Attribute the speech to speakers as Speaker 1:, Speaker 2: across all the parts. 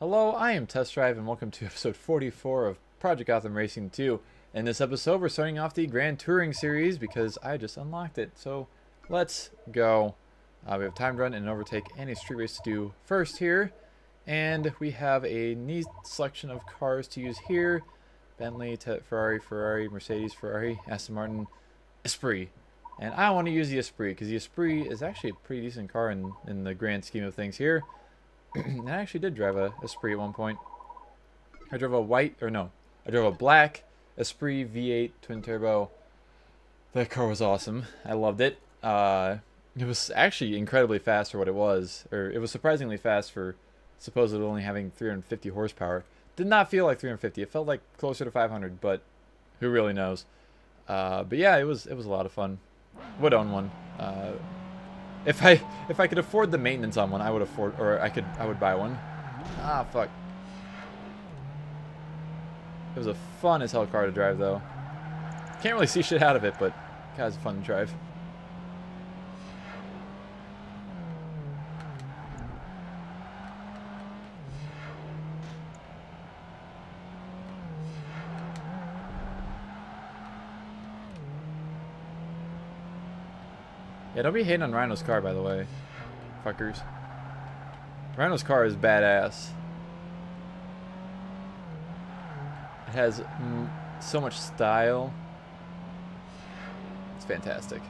Speaker 1: Hello, I am Test Drive, and welcome to episode 44 of Project Gotham Racing 2. In this episode, we're starting off the Grand Touring series because I just unlocked it. So let's go. We have time run and an overtake and a street race to do first here. And we have a neat selection of cars to use here. Bentley, Ferrari, Mercedes, Ferrari, Aston Martin, Esprit. And I want to use the Esprit because the Esprit is actually a pretty decent car in the grand scheme of things here. And I actually did drive a Esprit at one point. I drove a black Esprit V8 twin turbo. That car was awesome. I loved it. It was actually incredibly fast for what it was, or it was surprisingly fast for supposedly only having 350 horsepower. Did not feel like 350. It felt like closer to 500, but who really knows? But yeah, it was a lot of fun. Would own one. If I could afford the maintenance on one, I would buy one. Ah, fuck. It was a fun as hell car to drive though. Can't really see shit out of it, but it was fun to drive. Yeah, don't be hating on Rhino's car, by the way. Fuckers. Rhino's car is badass. It has so much style. It's fantastic.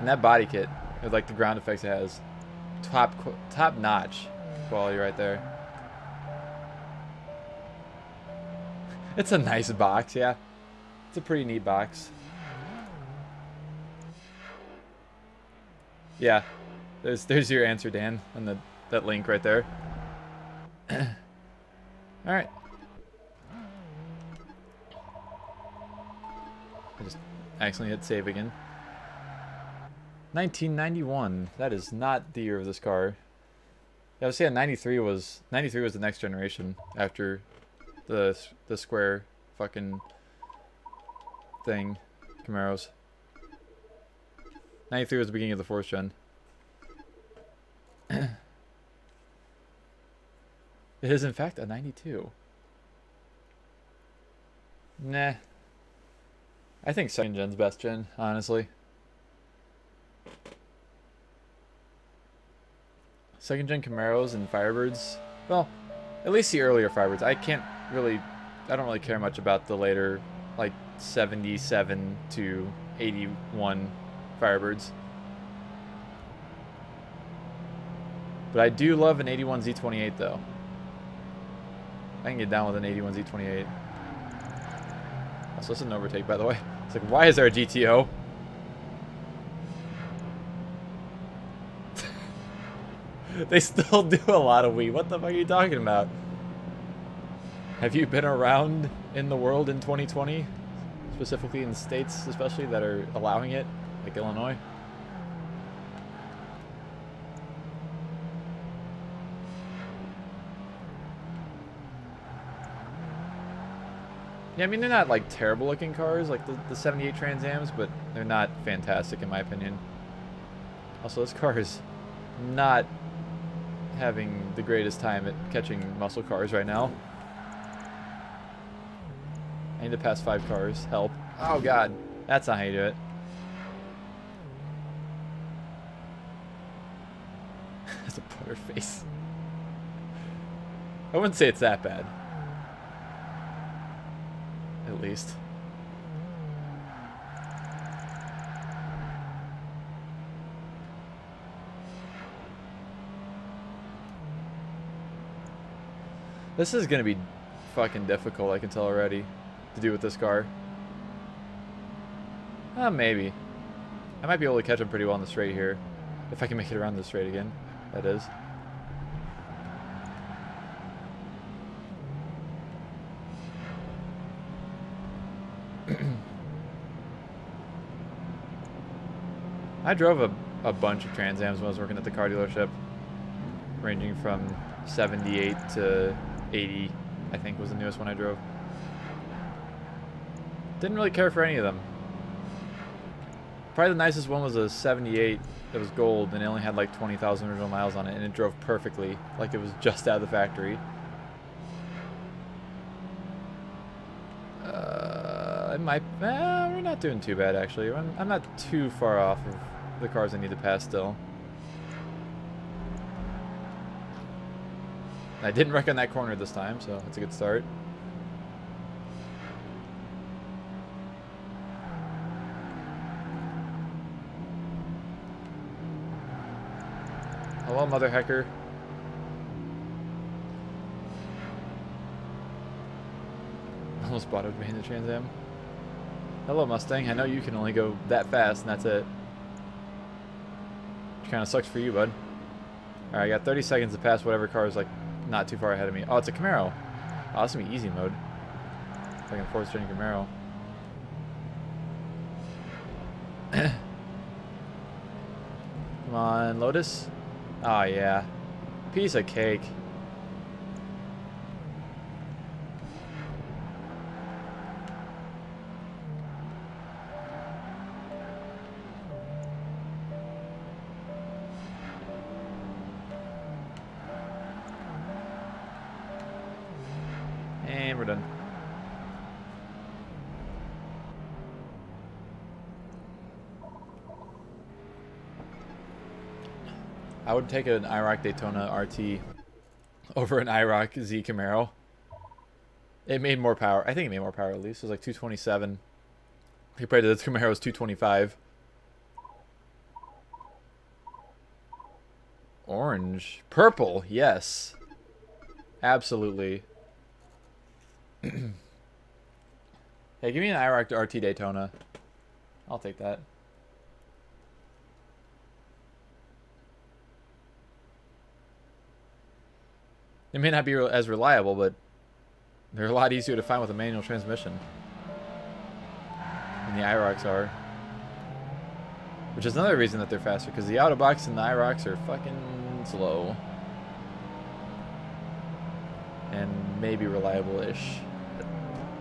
Speaker 1: And that body kit, with like the ground effects it has, top notch quality right there. It's a nice box, yeah. It's a pretty neat box. Yeah, there's your answer, Dan, and that link right there. All right. I just accidentally hit save again. 1991. That is not the year of this car. Yeah, I was saying 93 was the next generation after the square fucking thing, Camaros. 93 was the beginning of the 4th gen. It is in fact a 92. Nah. I think 2nd gen's best gen, honestly. 2nd gen Camaros and Firebirds. Well, at least the earlier Firebirds. I don't really care much about the later, like 77 to 81 Firebirds. But I do love an 81 Z28 though. I can get down with an 81 Z28. Also, it's an overtake, by the way. It's like, why is there a GTO? They still do a lot of Wii. What the fuck are you talking about? Have you been around in the world in 2020? Specifically in states, especially, that are allowing it? Like Illinois. Yeah, I mean, they're not like terrible looking cars like the 78 Trans Ams, but they're not fantastic in my opinion. Also, this car is not having the greatest time at catching muscle cars right now. I need to pass 5 cars. Help. Oh god, that's not how you do it. That's a butterface. I wouldn't say it's that bad. At least. This is gonna be fucking difficult, I can tell already, to do with this car. Maybe. I might be able to catch him pretty well on the straight here. If I can make it around the straight again, that is. I drove a bunch of Trans Ams when I was working at the car dealership, ranging from 78 to 80, I think was the newest one I drove. Didn't really care for any of them. Probably the nicest one was a 78 that was gold, and it only had like 20,000 original miles on it, and it drove perfectly, like it was just out of the factory. We're not doing too bad, actually. I'm not too far off of the cars I need to pass still. I didn't wreck on that corner this time, so that's a good start. Hello, Mother Hecker. Almost bought it behind the Trans Am. Hello, Mustang. I know you can only go that fast, and that's it. Which kind of sucks for you, bud. Alright, I got 30 seconds to pass whatever car is, like, not too far ahead of me. Oh, it's a Camaro. Oh, this is going to be easy mode. Like a 4th gen Camaro. Come on, Lotus. Oh, yeah. Piece of cake. And we're done. I would take an IROC Daytona RT over an IROC Z Camaro. It made more power. I think it made more power at least. It was like 227. Compared to this Camaro was 225. Orange. Purple. Yes. Absolutely. Hey, give me an IROC RT Daytona. I'll take that. It may not be as reliable, but they're a lot easier to find with a manual transmission than the IROCs are. Which is another reason that they're faster, because the Autobox and the IROCs are fucking slow. And maybe reliable-ish.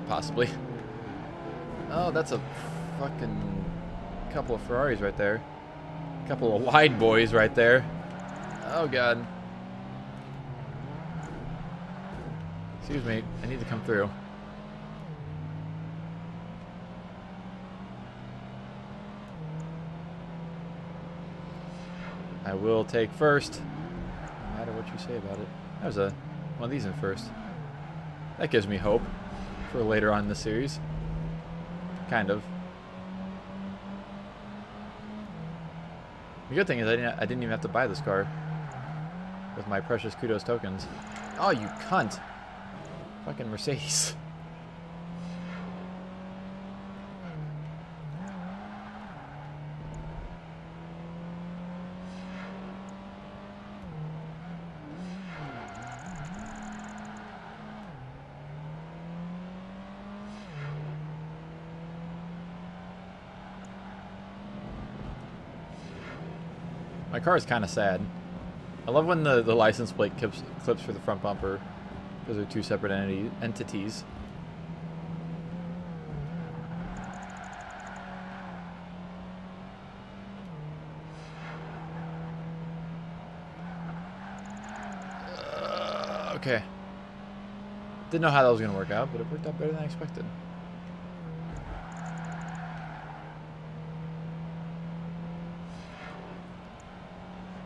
Speaker 1: Possibly. Oh, that's a fucking couple of Ferraris right there. A couple of wide boys right there. Oh, God. Excuse me, I need to come through. I will take first, no matter what you say about it. There's one of these in first. That gives me hope for later on in the series. Kind of. The good thing is I didn't even have to buy this car with my precious kudos tokens. Oh, you cunt! Fucking Mercedes. My car is kind of sad. I love when the license plate clips for the front bumper. Those are two separate entities. Okay. Didn't know how that was going to work out, but it worked out better than I expected.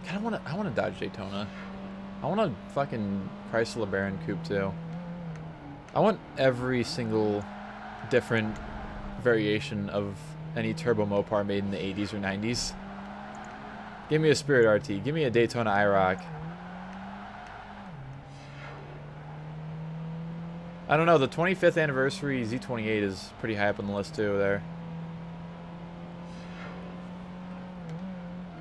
Speaker 1: God, I want a Dodge Daytona. I want a fucking Chrysler Baron coupe too. I want every single different variation of any turbo Mopar made in the 80s or 90s. Give me a Spirit RT. Give me a Daytona IROC. I don't know, the 25th anniversary Z28 is pretty high up on the list too there.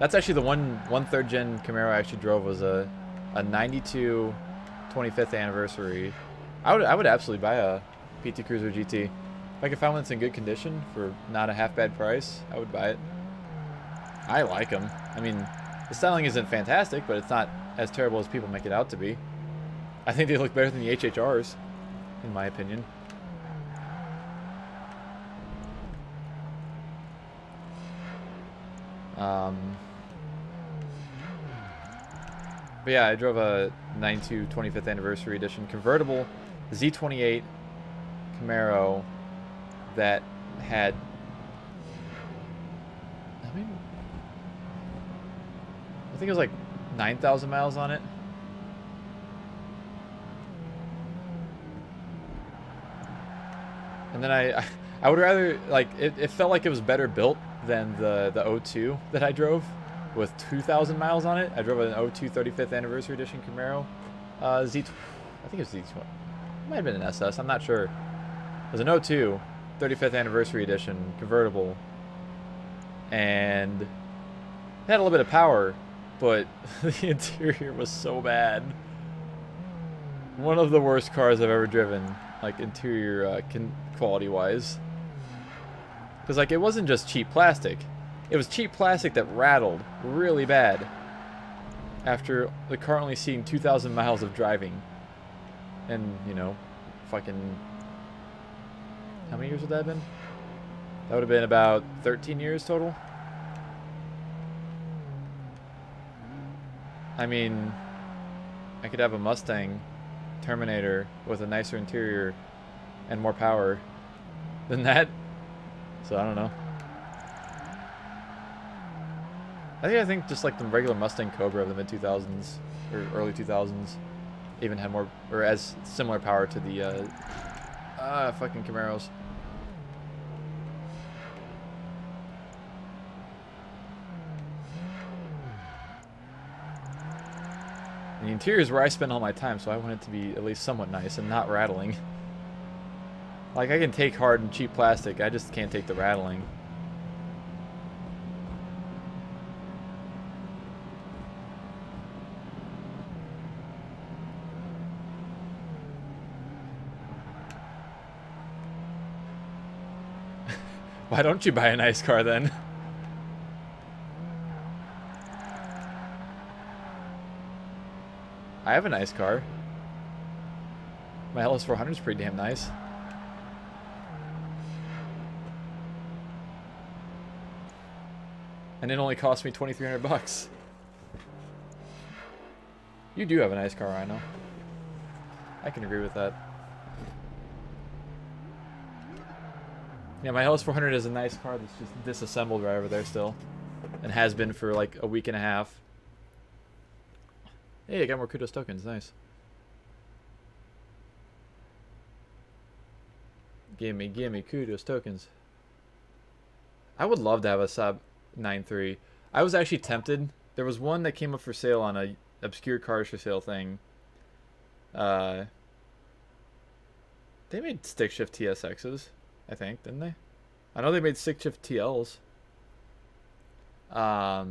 Speaker 1: That's actually the one third gen Camaro I actually drove was a 92 25th anniversary. I would absolutely buy a PT Cruiser GT. If I could find one that's in good condition for not a half bad price, I would buy it. I like them. I mean, the styling isn't fantastic, but it's not as terrible as people make it out to be. I think they look better than the HHRs, in my opinion. Um, but yeah, I drove a 92 25th anniversary edition convertible Z28 Camaro that had, I mean, I think it was like 9,000 miles on it. And then I would rather, like, it felt like it was better built than the O2 that I drove with 2,000 miles on it. I drove an O2 35th anniversary edition Camaro Z, I think it was Z20. It might have been an SS, I'm not sure. It was an O2 35th anniversary edition convertible, and it had a little bit of power, but the interior was so bad. One of the worst cars I've ever driven, like interior quality wise. Because like it wasn't just cheap plastic, it was cheap plastic that rattled really bad after the car only seeing 2,000 miles of driving. And you know, fucking, how many years would that have been? That would have been about 13 years total. I mean, I could have a Mustang Terminator with a nicer interior and more power than that. So I don't know. I think just like the regular Mustang Cobra of the mid 2000s or early 2000s even had more, or as similar power to the fucking Camaros. And the interior is where I spend all my time, so I want it to be at least somewhat nice and not rattling. Like, I can take hard and cheap plastic, I just can't take the rattling. Why don't you buy a nice car then? I have a nice car. My LS400 is pretty damn nice. And it only cost me 2,300 bucks. You do have a nice car, I know. I can agree with that. Yeah, my LS400 is a nice car that's just disassembled right over there still. And has been for like a week and a half. Hey, I got more kudos tokens, nice. Gimme kudos tokens. I would love to have a Saab 9.3. I was actually tempted. There was one that came up for sale on a obscure cars for sale thing. They made stick shift TSXs, I think, didn't they? I know they made stick shift TLs. I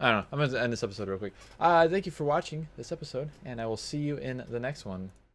Speaker 1: don't know. I'm going to end this episode real quick. Thank you for watching this episode, and I will see you in the next one.